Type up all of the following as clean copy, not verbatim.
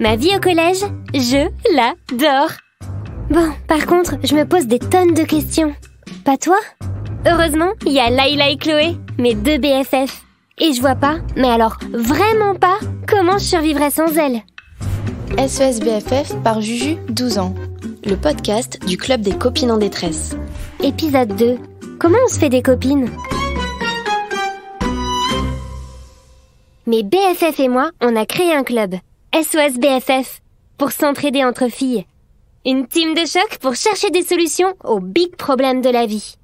Ma vie au collège, je l'adore. Bon, par contre, je me pose des tonnes de questions. Pas toi? Heureusement, il y a Layla et Chloé, mes 2 BFF. Et je vois pas, mais alors vraiment pas, comment je survivrais sans elles. SES BFF par Juju, 12 ans. Le podcast du Club des copines en détresse. Épisode 2. Comment on se fait des copines? Mes BFF et moi, on a créé un club, SOS BFF, pour s'entraider entre filles. Une team de choc pour chercher des solutions aux big problèmes de la vie.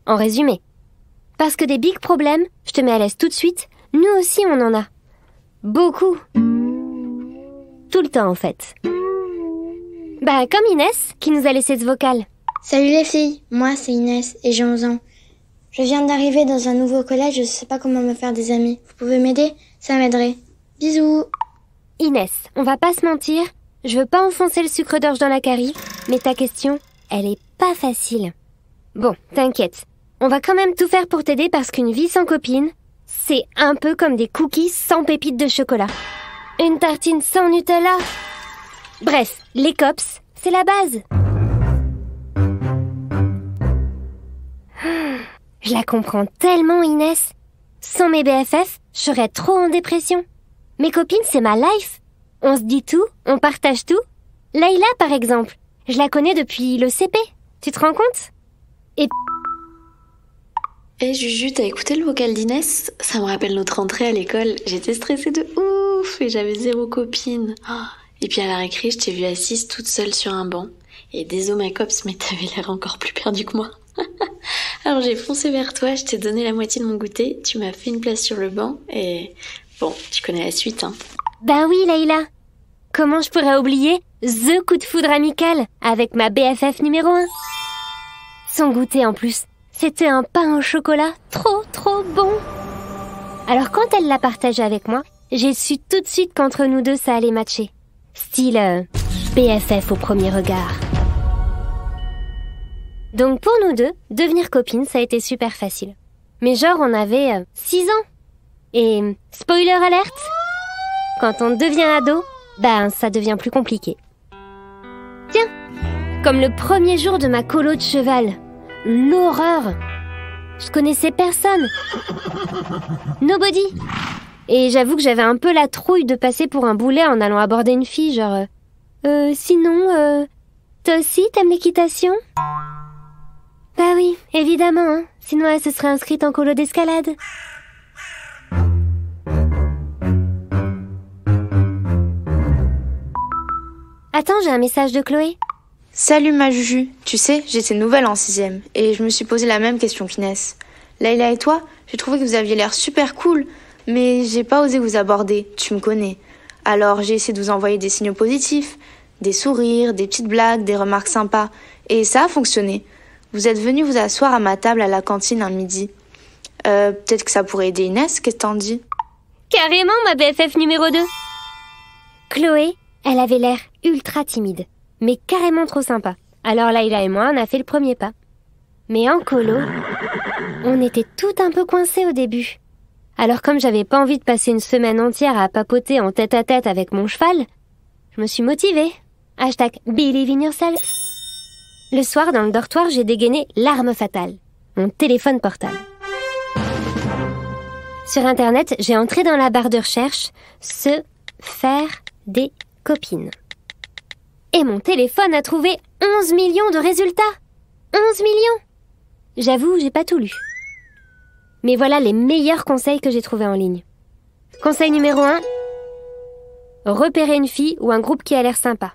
En résumé, parce que des big problèmes, je te mets à l'aise tout de suite, nous aussi on en a. Beaucoup. Tout le temps en fait. Bah comme Inès, qui nous a laissé ce vocal. Salut les filles, moi c'est Inès et j'ai 11 ans. Je viens d'arriver dans un nouveau collège, je sais pas comment me faire des amis. Vous pouvez m'aider? Ça m'aiderait. Bisous. Inès, on va pas se mentir, je veux pas enfoncer le sucre d'orge dans la carie, mais ta question, elle est pas facile. Bon, t'inquiète, on va quand même tout faire pour t'aider parce qu'une vie sans copine, c'est un peu comme des cookies sans pépites de chocolat. Une tartine sans Nutella. Bref, les cops, c'est la base. Je la comprends tellement, Inès. Sans mes BFF, je serais trop en dépression. Mes copines, c'est ma life. On se dit tout, on partage tout. Layla, par exemple, je la connais depuis le CP. Tu te rends compte? Eh Juju, t'as écouté le vocal d'Inès? Ça me rappelle notre rentrée à l'école. J'étais stressée de ouf et j'avais 0 copine. Et puis à la récré, je t'ai vue assise toute seule sur un banc. Et désolé ma cops, mais t'avais l'air encore plus perdue que moi. Alors j'ai foncé vers toi, je t'ai donné la moitié de mon goûter, tu m'as fait une place sur le banc et... Bon, tu connais la suite, hein. Ben oui, Layla. Comment je pourrais oublier the coup de foudre amical avec ma BFF numéro 1? Son goûter en plus, c'était un pain au chocolat trop bon. Alors quand elle l'a partagé avec moi, j'ai su tout de suite qu'entre nous deux ça allait matcher. Style BFF au premier regard. Donc pour nous deux, devenir copines, ça a été super facile. Mais genre on avait 6 ans. Et spoiler alerte, quand on devient ado, ça devient plus compliqué. Tiens, comme le premier jour de ma colo de cheval, l'horreur. Je connaissais personne. Nobody. Et j'avoue que j'avais un peu la trouille de passer pour un boulet en allant aborder une fille, genre... sinon, toi aussi t'aimes l'équitation? Bah oui, évidemment, hein. Sinon elle se serait inscrite en colo d'escalade. Attends, j'ai un message de Chloé. Salut ma Juju, tu sais, j'étais nouvelle en 6e et je me suis posé la même question qu'Inès. Layla et toi, j'ai trouvé que vous aviez l'air super cool, mais j'ai pas osé vous aborder, tu me connais. Alors j'ai essayé de vous envoyer des signaux positifs, des sourires, des petites blagues, des remarques sympas, et ça a fonctionné. Vous êtes venu vous asseoir à ma table à la cantine un midi. Peut-être que ça pourrait aider Inès, qu'est-ce que t'en dis? Carrément ma BFF numéro 2. Chloé, elle avait l'air ultra timide, mais carrément trop sympa. Alors Layla et moi, on a fait le premier pas. Mais en colo, on était tout un peu coincés au début. Alors comme j'avais pas envie de passer une semaine entière à papoter en tête-à-tête avec mon cheval, je me suis motivée. #Believe in yourself. Le soir, dans le dortoir, j'ai dégainé l'arme fatale, mon téléphone portable. Sur Internet, j'ai entré dans la barre de recherche « Se faire des copines ». Et mon téléphone a trouvé 11 millions de résultats. 11 millions! J'avoue, j'ai pas tout lu. Mais voilà les meilleurs conseils que j'ai trouvés en ligne. Conseil numéro 1. Repérer une fille ou un groupe qui a l'air sympa.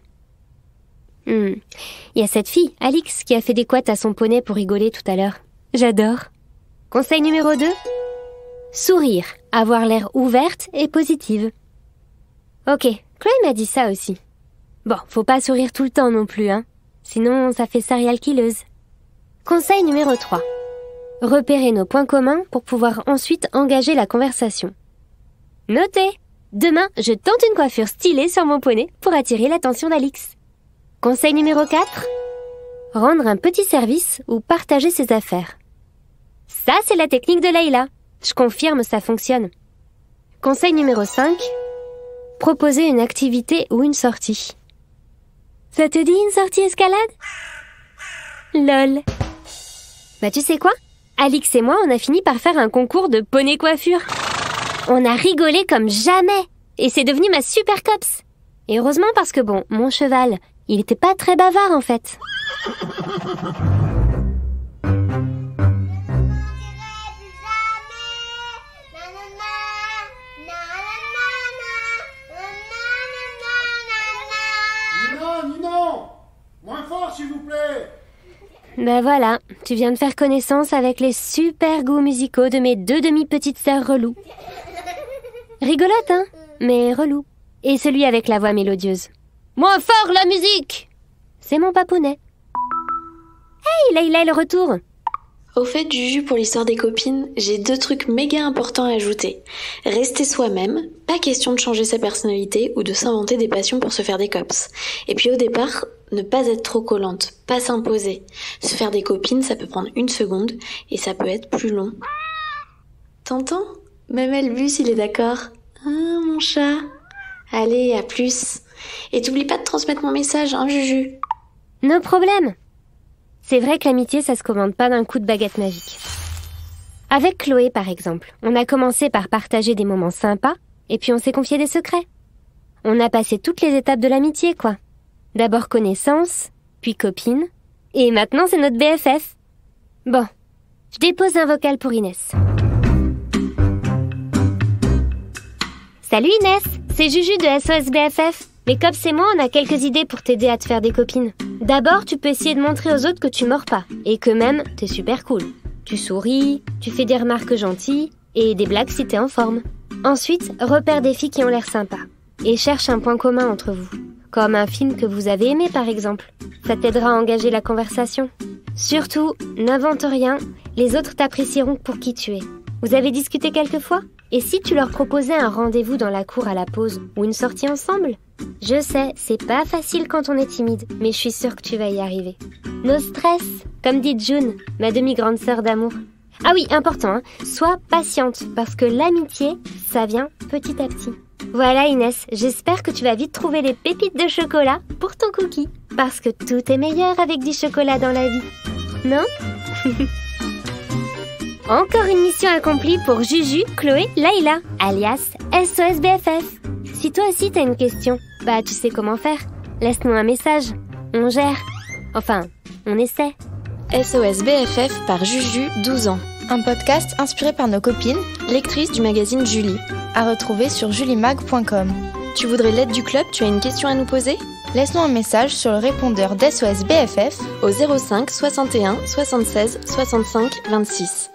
Il y a cette fille, Alix, qui a fait des couettes à son poney pour rigoler tout à l'heure. J'adore. Conseil numéro 2. Sourire, avoir l'air ouverte et positive. Ok, Chloé m'a dit ça aussi. Bon, faut pas sourire tout le temps non plus, hein. Sinon, ça fait serial killeuse. Conseil numéro 3. Repérer nos points communs pour pouvoir ensuite engager la conversation. Notez! Demain, je tente une coiffure stylée sur mon poney pour attirer l'attention d'Alix. Conseil numéro 4. Rendre un petit service ou partager ses affaires. Ça, c'est la technique de Layla. Je confirme, ça fonctionne. Conseil numéro 5. proposer une activité ou une sortie. Ça te dit une sortie escalade? Lol. Bah tu sais quoi? Alix et moi, on a fini par faire un concours de poney coiffure. On a rigolé comme jamais. Et c'est devenu ma super copse. Et heureusement parce que bon, mon cheval, il était pas très bavard en fait. Non, moins fort s'il vous plaît. Ben voilà, tu viens de faire connaissance avec les super goûts musicaux de mes 2 demi-petites sœurs reloues. Rigolote, hein? Mais relou. Et celui avec la voix mélodieuse. Moins fort la musique! C'est mon papounet. Hey, Layla est le retour. Au fait, Juju, pour l'histoire des copines, j'ai 2 trucs méga importants à ajouter. Rester soi-même, pas question de changer sa personnalité ou de s'inventer des passions pour se faire des cops. Et puis au départ, ne pas être trop collante, pas s'imposer. Se faire des copines, ça peut prendre 1 seconde et ça peut être plus long. T'entends? Même Albus, il est d'accord. Ah, mon chat. Allez, à plus. Et t'oublies pas de transmettre mon message, hein, Juju? No problème. C'est vrai que l'amitié, ça se commande pas d'un coup de baguette magique. Avec Chloé, par exemple, on a commencé par partager des moments sympas, et puis on s'est confié des secrets. On a passé toutes les étapes de l'amitié, quoi. D'abord connaissance, puis copine, et maintenant c'est notre BFF. Bon, je dépose un vocal pour Inès. Salut Inès, c'est Juju de SOS BFF. Les cops et moi, on a quelques idées pour t'aider à te faire des copines. D'abord, tu peux essayer de montrer aux autres que tu mords pas, et que même, t'es super cool. Tu souris, tu fais des remarques gentilles, et des blagues si t'es en forme. Ensuite, repère des filles qui ont l'air sympas, et cherche un point commun entre vous. Comme un film que vous avez aimé par exemple. Ça t'aidera à engager la conversation. Surtout, n'invente rien, les autres t'apprécieront pour qui tu es. Vous avez discuté quelquefois? Et si tu leur proposais un rendez-vous dans la cour à la pause, ou une sortie ensemble? Je sais, c'est pas facile quand on est timide, mais je suis sûre que tu vas y arriver. No stress, comme dit June, ma demi-grande sœur d'amour. Ah oui, important, hein, sois patiente, parce que l'amitié, ça vient petit à petit. Voilà Inès, j'espère que tu vas vite trouver les pépites de chocolat pour ton cookie. Parce que tout est meilleur avec du chocolat dans la vie. Non? Encore une mission accomplie pour Juju, Chloé, Layla, alias SOS BFF. Si toi aussi t'as une question, bah tu sais comment faire. Laisse-nous un message. On gère. Enfin, on essaie. SOS BFF par Juju, 12 ans. Un podcast inspiré par nos copines, Lectrice du magazine Julie. à retrouver sur julimag.com. Tu voudrais l'aide du club? Tu as une question à nous poser? Laisse-nous un message sur le répondeur d'SOS BFF au 05 61 76 65 26.